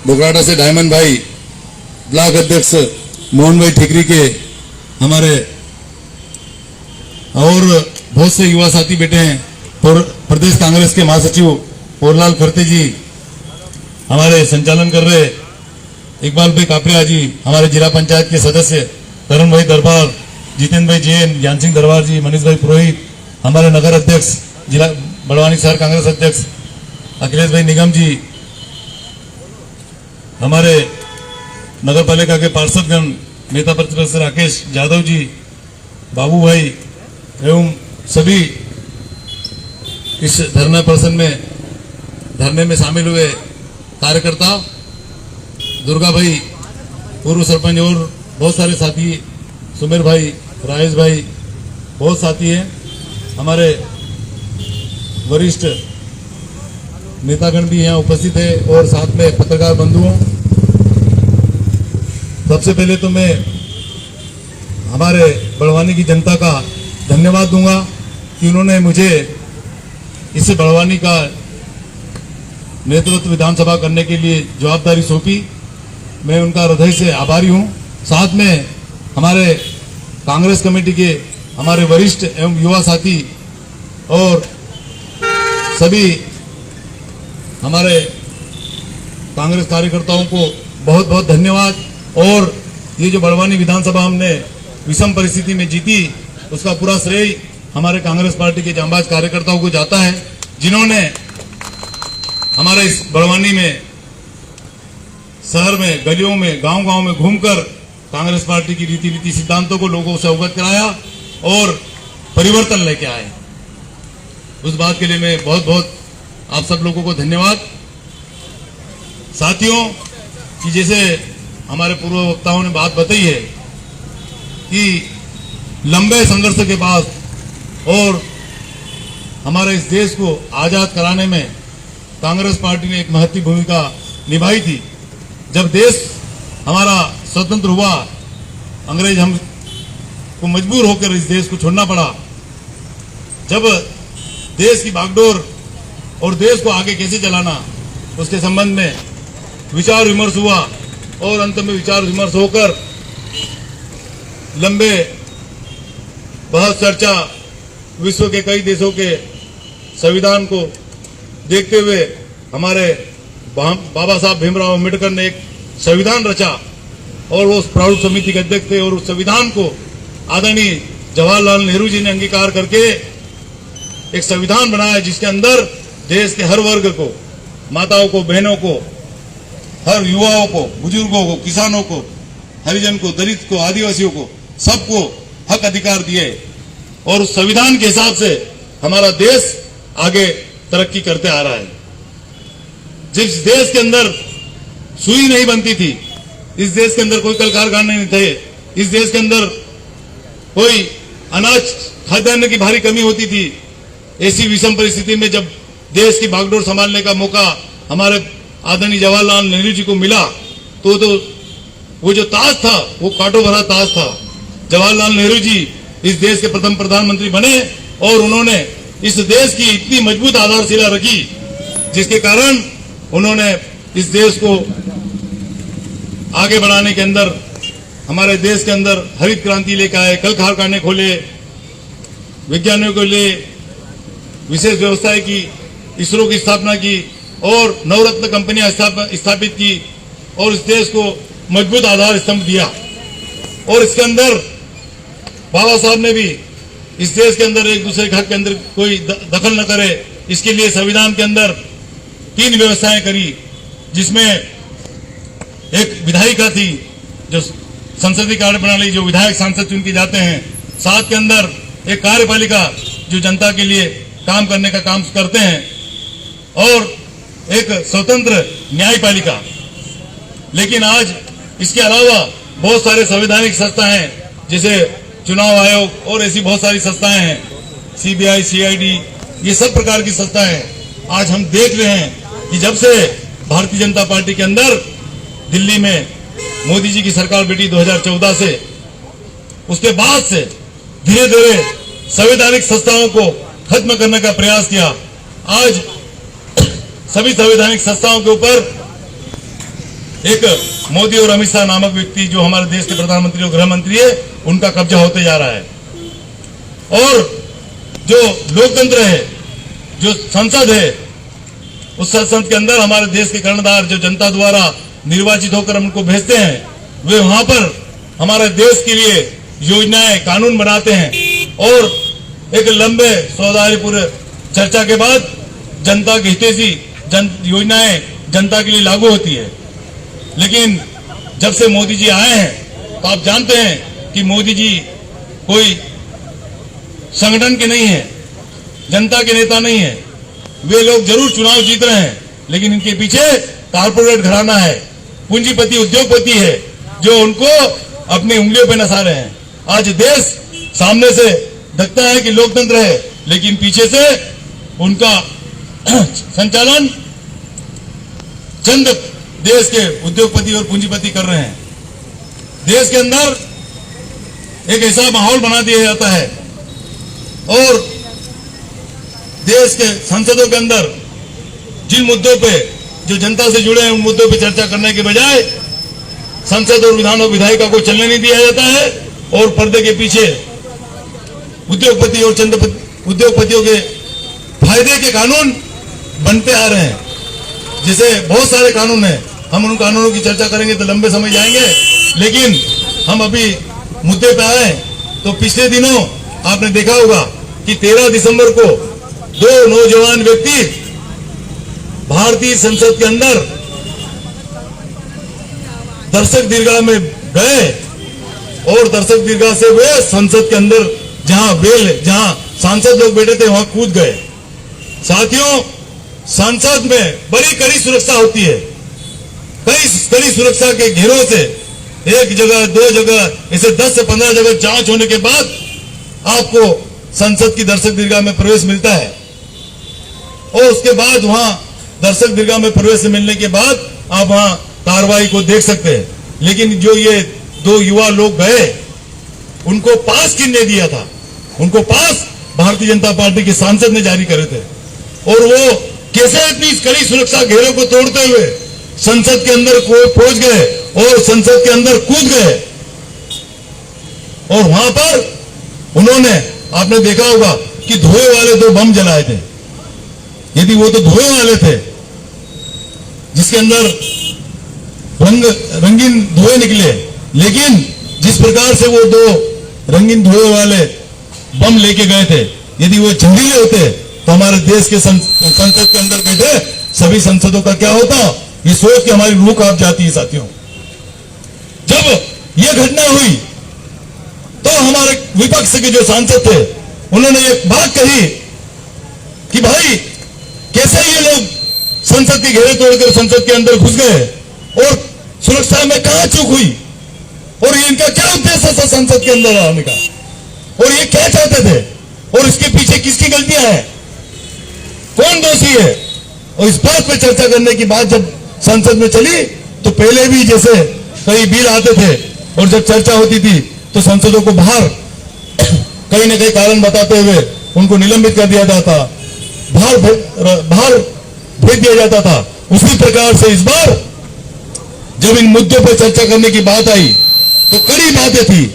बोकराटा से डायमंड भाई, ब्लॉक अध्यक्ष मोहन भाई ठिकरी के, हमारे और बहुत से युवा साथी बैठे हैं। प्रदेश कांग्रेस के महासचिव पोरलाल खरते जी हमारे संचालन कर रहे, इकबाल भाई कापरिया जी हमारे जिला पंचायत के सदस्य, तरुण भाई दरबार, जितेंद्र भाई जैन, ज्ञान सिंह दरबार जी, मनीष भाई पुरोहित, हमारे नगर अध्यक्ष जिला बड़वानी शहर कांग्रेस अध्यक्ष अखिलेश भाई निगम जी, हमारे नगर पालिका के पार्षदगण, नेता प्रतिपक्ष राकेश यादव जी, बाबू भाई एवं सभी इस धरने में शामिल हुए कार्यकर्ता, दुर्गा भाई पूर्व सरपंच और बहुत सारे साथी, सुमेर भाई, राजेश भाई, बहुत साथी हैं। हमारे वरिष्ठ नेतागण भी यहाँ उपस्थित है और साथ में पत्रकार बंधुओं। सबसे पहले तो मैं हमारे बड़वानी की जनता का धन्यवाद दूंगा कि उन्होंने मुझे इस बड़वानी का नेतृत्व विधानसभा करने के लिए जवाबदारी सौंपी। मैं उनका हृदय से आभारी हूं। साथ में हमारे कांग्रेस कमेटी के हमारे वरिष्ठ एवं युवा साथी और सभी हमारे कांग्रेस कार्यकर्ताओं को बहुत बहुत धन्यवाद। और ये जो बड़वानी विधानसभा हमने विषम परिस्थिति में जीती, उसका पूरा श्रेय हमारे कांग्रेस पार्टी के जांबाज कार्यकर्ताओं को जाता है, जिन्होंने हमारे इस बड़वानी में, शहर में, गलियों में, गांव-गांव में घूमकर कांग्रेस पार्टी की रीति नीति सिद्धांतों को लोगों से अवगत कराया और परिवर्तन लेके आए। उस बात के लिए मैं बहुत बहुत आप सब लोगों को धन्यवाद। साथियों, कि जैसे हमारे पूर्व वक्ताओं ने बात बताई है कि लंबे संघर्ष के बाद और हमारे इस देश को आजाद कराने में कांग्रेस पार्टी ने एक महत्वपूर्ण भूमिका निभाई थी। जब देश हमारा स्वतंत्र हुआ, अंग्रेज हमको मजबूर होकर इस देश को छोड़ना पड़ा। जब देश की बागडोर और देश को आगे कैसे चलाना, उसके संबंध में विचार विमर्श हुआ और अंत में विचार विमर्श होकर लंबे बहुत चर्चा, विश्व के कई देशों के संविधान को देखते हुए हमारे बाबा साहब भीमराव अम्बेडकर ने एक संविधान रचा और वो उस प्रारूप समिति के अध्यक्ष थे। और उस संविधान को आदरणीय जवाहरलाल नेहरू जी ने अंगीकार करके एक संविधान बनाया, जिसके अंदर देश के हर वर्ग को, माताओं को, बहनों को, हर युवाओं को, बुजुर्गों को, किसानों को, हरिजन को, दलित को, आदिवासियों को, सबको हक अधिकार दिए। और उस संविधान के हिसाब से हमारा देश आगे तरक्की करते आ रहा है। जिस देश के अंदर सुई नहीं बनती थी, इस देश के अंदर कोई कल कारखाने नहीं थे, इस देश के अंदर कोई अनाज खाद्यान्न की भारी कमी होती थी, ऐसी विषम परिस्थिति में जब देश की बागडोर संभालने का मौका हमारे आदरणीय जवाहरलाल नेहरू जी को मिला, तो वो जो ताज था, वो कांटों भरा ताज था। जवाहरलाल नेहरू जी इस देश के प्रथम प्रधानमंत्री बने और उन्होंने इस देश की इतनी मजबूत आधारशिला रखी, जिसके कारण उन्होंने इस देश को आगे बढ़ाने के अंदर, हमारे देश के अंदर हरित क्रांति लेकर आए, कल कारखाने खोले, विज्ञानियों के लिए विशेष व्यवस्थाएं की, इसरो की स्थापना की और नवरत्न कंपनियां स्थापित की और इस देश को मजबूत आधार स्तंभ दिया। और इसके अंदर बाबा साहब ने भी इस देश के अंदर एक दूसरे के हक के अंदर कोई दखल न करे, इसके लिए संविधान के अंदर 3 व्यवस्थाएं करी, जिसमें एक विधायिका थी, जो संसदीय कार्य प्रणाली, जो विधायक सांसद चुन के जाते हैं। साथ के अंदर एक कार्यपालिका, जो जनता के लिए काम करने का काम करते हैं, और एक स्वतंत्र न्यायपालिका। लेकिन आज इसके अलावा बहुत सारे संवैधानिक संस्थाएं, जैसे चुनाव आयोग और ऐसी बहुत सारी संस्थाएं हैं, सीबीआई, सीआईडी, ये सब प्रकार की संस्थाएं आज हम देख रहे हैं कि जब से भारतीय जनता पार्टी के अंदर दिल्ली में मोदी जी की सरकार बैठी 2014 से, उसके बाद से धीरे धीरे संवैधानिक संस्थाओं को खत्म करने का प्रयास किया। आज सभी संवैधानिक संस्थाओं के ऊपर एक मोदी और अमित शाह नामक व्यक्ति जो हमारे देश के प्रधानमंत्री और गृह मंत्री है, उनका कब्जा होते जा रहा है। और जो लोकतंत्र है, जो संसद है, उस संसद के अंदर हमारे देश के कर्णधार जो जनता द्वारा निर्वाचित होकर हम उनको भेजते हैं, वे वहां पर हमारे देश के लिए योजनाएं, कानून बनाते हैं और एक लंबे सौदारीपूर्ण चर्चा के बाद जनता की हितैषी योजनाएं जनता के लिए लागू होती है। लेकिन जब से मोदी जी आए हैं तो आप जानते हैं कि मोदी जी कोई संगठन के नहीं है, जनता के नेता नहीं है। वे लोग जरूर चुनाव जीत रहे हैं, लेकिन इनके पीछे कारपोरेट घराना है, पूंजीपति उद्योगपति है, जो उनको अपनी उंगलियों पे नसा रहे हैं। आज देश सामने से दिखता है कि लोकतंत्र है, लेकिन पीछे से उनका संचालन चंद देश के उद्योगपति और पूंजीपति कर रहे हैं। देश के अंदर एक ऐसा माहौल बना दिया जाता है और देश के संसदों के अंदर जिन मुद्दों पे जो जनता से जुड़े हैं, उन मुद्दों पे चर्चा करने के बजाय संसद और विधान और विधायिका को चलने नहीं दिया जाता है और पर्दे के पीछे उद्योगपति और चंद उद्योगपतियों के फायदे के कानून बनते आ रहे हैं। जैसे बहुत सारे कानून हैं, हम उन कानूनों की चर्चा करेंगे तो लंबे समय जाएंगे, लेकिन हम अभी मुद्दे पे आए तो पिछले दिनों आपने देखा होगा कि 13 दिसंबर को 2 नौजवान व्यक्ति भारतीय संसद के अंदर दर्शक दीर्घा में गए और दर्शक दीर्घा से वे संसद के अंदर जहां सांसद लोग बैठे थे वहां कूद गए। साथियों, संसद में बड़ी कड़ी सुरक्षा होती है। कई कड़ी सुरक्षा के घेरों से एक जगह, 2 जगह, ऐसे 10 से 15 जगह जांच होने के बाद आपको संसद की दर्शक दीर्घा में प्रवेश मिलता है और उसके बाद वहां दर्शक दीर्घा में प्रवेश मिलने के बाद आप वहां कार्रवाई को देख सकते हैं। लेकिन जो ये 2 युवा लोग गए, उनको पास किसने दिया था? उनको पास भारतीय जनता पार्टी के सांसद ने जारी करे थे और वो कैसे इतनी कड़ी सुरक्षा घेरों को तोड़ते हुए संसद के अंदर पहुंच गए और संसद के अंदर कूद गए और वहां पर उन्होंने, आपने देखा होगा कि धुएं वाले 2 बम जलाए थे। यदि वो तो धुएं वाले थे जिसके अंदर रंगीन धुएं निकले, लेकिन जिस प्रकार से वो 2 रंगीन धुएं वाले बम लेके गए थे, यदि वो जहरीले होते तो हमारे देश के संसद के अंदर बैठे सभी सांसदों का क्या होता? ये सोच के हमारी रूह कांप जाती है। साथियों, जब ये घटना हुई तो हमारे विपक्ष के जो सांसद थे उन्होंने एक बात कही कि भाई कैसे ये लोग संसद के घेरे तोड़कर संसद के अंदर घुस गए और सुरक्षा में कहां चूक हुई और इनका क्या उद्देश्य था संसद के अंदर आने का और ये क्या चाहते थे और इसके पीछे किसकी गलतियां हैं, कौन दोषी है? और इस बात पर चर्चा करने की बात जब संसद में चली तो पहले भी जैसे कई बिल आते थे और जब चर्चा होती थी तो सांसदों को बाहर कहीं न कहीं कारण बताते हुए उनको निलंबित कर दिया जाता, बाहर भेज दिया जाता था। उसी प्रकार से इस बार जब इन मुद्दों पर चर्चा करने की बात आई तो कड़ी बातें थी,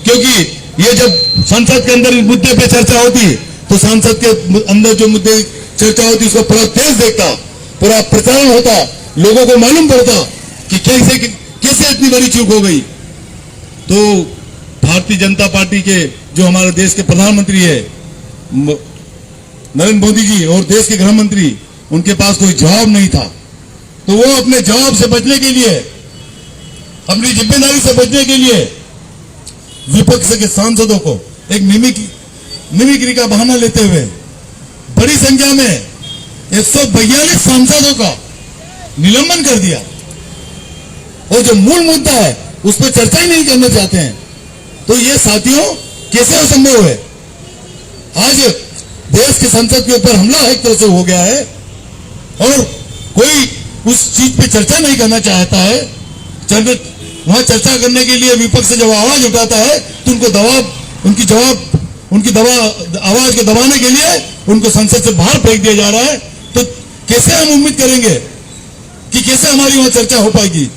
क्योंकि ये जब संसद के अंदर इस मुद्दे पर चर्चा होती तो संसद के अंदर जो मुद्दे चर्चा होती उसका पूरा देश देखता, पूरा प्रचारण होता, लोगों को मालूम पड़ता कि कैसे इतनी बड़ी चूक हो गई। तो भारतीय जनता पार्टी के जो हमारे देश के प्रधानमंत्री है नरेंद्र मोदी जी और देश के गृह मंत्री, उनके पास कोई जवाब नहीं था। तो वो अपने जवाब से बचने के लिए, अपनी जिम्मेदारी से बचने के लिए विपक्ष के सांसदों को एक मिमिक्री का बहाना लेते हुए बड़ी संख्या में 142 सांसदों का निलंबन कर दिया और जो मूल मुद्दा है उस पर चर्चा ही नहीं करना चाहते हैं। तो ये साथियों कैसे असंभव है? आज देश के संसद के ऊपर हमला एक तरह से हो गया है और कोई उस चीज पे चर्चा नहीं करना चाहता है। वहां चर्चा करने के लिए विपक्ष जब आवाज उठाता है तो उनकी आवाज को दबाने के लिए उनको संसद से बाहर फेंक दिया जा रहा है। तो कैसे हम उम्मीद करेंगे कि कैसे हमारी वहां चर्चा हो पाएगी?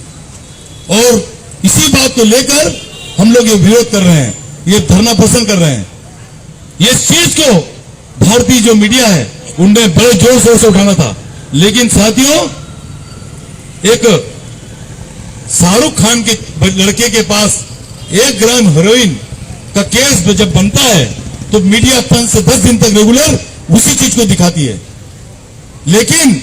और इसी बात को लेकर हम लोग ये विरोध कर रहे हैं, ये धरना प्रदर्शन कर रहे हैं। ये चीज को भारतीय जो मीडिया है उनने बड़े जोर शोर से उठाना था, लेकिन साथियों, एक शाहरुख खान के लड़के के पास 1 ग्राम हेरोइन का केस जब बनता है तो मीडिया 5 से 10 दिन तक रेगुलर उसी चीज को दिखाती है। लेकिन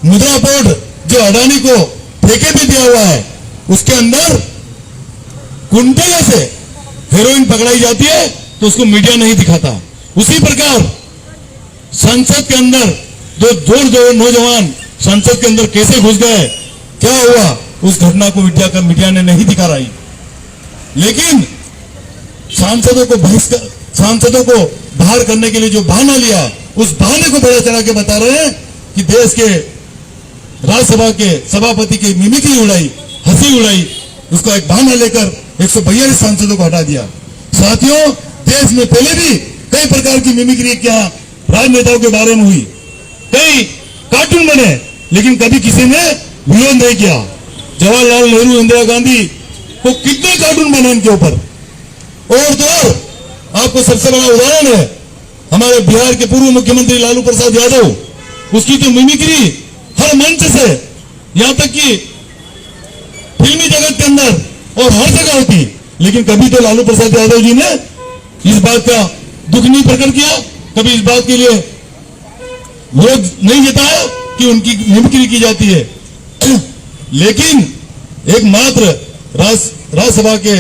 मुद्रा बोर्ड जो अडानी को ठेके पे दिया हुआ है, उसके अंदर कुंटलों से हेरोइन पकड़ाई जाती है तो उसको मीडिया नहीं दिखाता। उसी प्रकार संसद के अंदर दो नौजवान संसद के अंदर कैसे घुस गए, क्या हुआ, उस घटना को मीडिया ने नहीं दिखा रही। लेकिन सांसदों को बाहर करने के लिए जो बहाना लिया, उस बहाने को बड़ा चढ़ा के बता रहे हैं कि देश के राज्यसभा के सभापति की मिमिक्री उड़ाई, हंसी उड़ाई, उसका एक बहाना लेकर 142 सांसदों को हटा दिया। साथियों, देश में पहले भी कई प्रकार की मिमिक्री क्या राजनेताओं के बारे में हुई, कई कार्टून बने, लेकिन कभी किसी ने विरोध नहीं किया। जवाहरलाल नेहरू, इंदिरा गांधी को कितने कार्टून बने इनके ऊपर। और तो और आपको सबसे बड़ा उदाहरण है हमारे बिहार के पूर्व मुख्यमंत्री लालू प्रसाद यादव, उसकी तो मिमिक्री हर मंच से, यहां तक कि फिल्मी जगत के अंदर और हर जगह होती, लेकिन कभी तो लालू प्रसाद यादव जी ने इस बात का दुख नहीं प्रकट किया, कभी इस बात के लिए विरोध नहीं जताया कि उनकी मिमिक्री की जाती है। लेकिन एकमात्र राज्यसभा के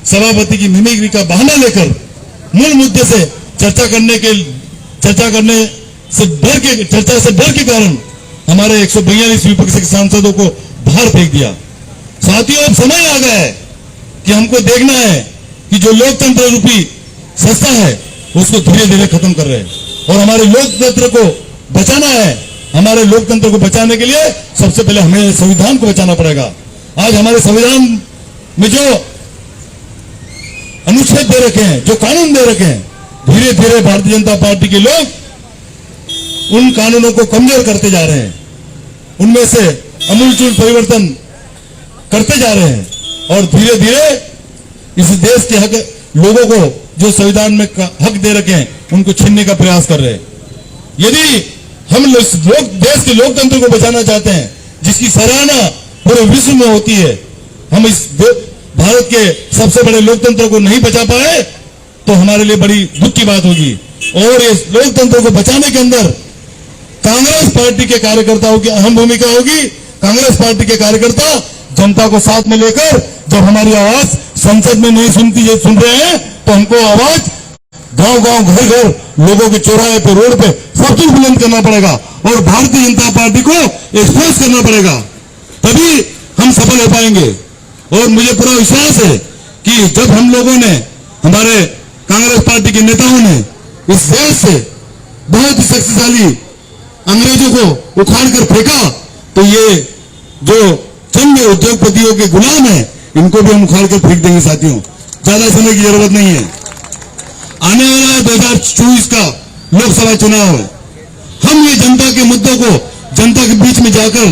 सभापति की मिमिक्री का बहाना लेकर मूल मुद्दे से चर्चा से डर के कारण हमारे 142 विपक्ष के सांसदों को बाहर फेंक दिया। साथियों, अब समय आ गया है कि हमको देखना है कि जो लोकतंत्र रूपी संस्था है उसको धीरे धीरे खत्म कर रहे हैं और हमारे लोकतंत्र को बचाना है। हमारे लोकतंत्र को बचाने के लिए सबसे पहले हमें संविधान को बचाना पड़ेगा। आज हमारे संविधान में जो अनुच्छेद दे रखे हैं, जो कानून दे रखे हैं, धीरे धीरे भारतीय जनता पार्टी के लोग उन कानूनों को कमजोर करते जा रहे हैं, उनमें से अमूलचूल परिवर्तन करते जा रहे हैं और धीरे धीरे इस देश के हक लोगों को जो संविधान में हक दे रखे हैं उनको छीनने का प्रयास कर रहे हैं। यदि हम देश के लोकतंत्र को बचाना चाहते हैं, जिसकी सराहना पूरे विश्व में होती है, हम इस भारत के सबसे बड़े लोकतंत्र को नहीं बचा पाए तो हमारे लिए बड़ी दुख की बात होगी। और इस लोकतंत्र को बचाने के अंदर कांग्रेस पार्टी के कार्यकर्ताओं की अहम भूमिका होगी। कांग्रेस पार्टी के कार्यकर्ता जनता को साथ में लेकर जब हमारी आवाज संसद में नहीं सुन रहे हैं तो हमको आवाज गांव गांव घर घर लोगों के चौराहे पे, रोड पे सब कुछ बुलंद करना पड़ेगा और भारतीय जनता पार्टी को एक्सपोज करना पड़ेगा, तभी हम सफल हो पाएंगे। और मुझे पूरा विश्वास है कि जब हम लोगों ने, हमारे कांग्रेस पार्टी के नेताओं ने इस देश से बहुत ही शक्तिशाली अंग्रेजों को उखाड़ कर फेंका, तो ये जो चंद उद्योगपतियों के गुलाम है इनको भी हम उखाड़ कर फेंक देंगे। साथियों, ज्यादा समय की जरूरत नहीं है। आने वाला है 2024 का लोकसभा चुनाव है। हम ये जनता के मुद्दों को जनता के बीच में जाकर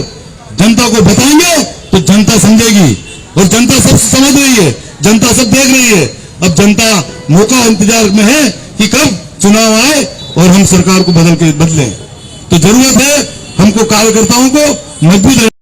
जनता को बताएंगे तो जनता समझेगी और जनता सब समझ रही है, जनता सब देख रही है। अब जनता मौका इंतजार में है कि कब चुनाव आए और हम सरकार को बदलें। तो जरूरत है हमको कार्यकर्ताओं को मजबूत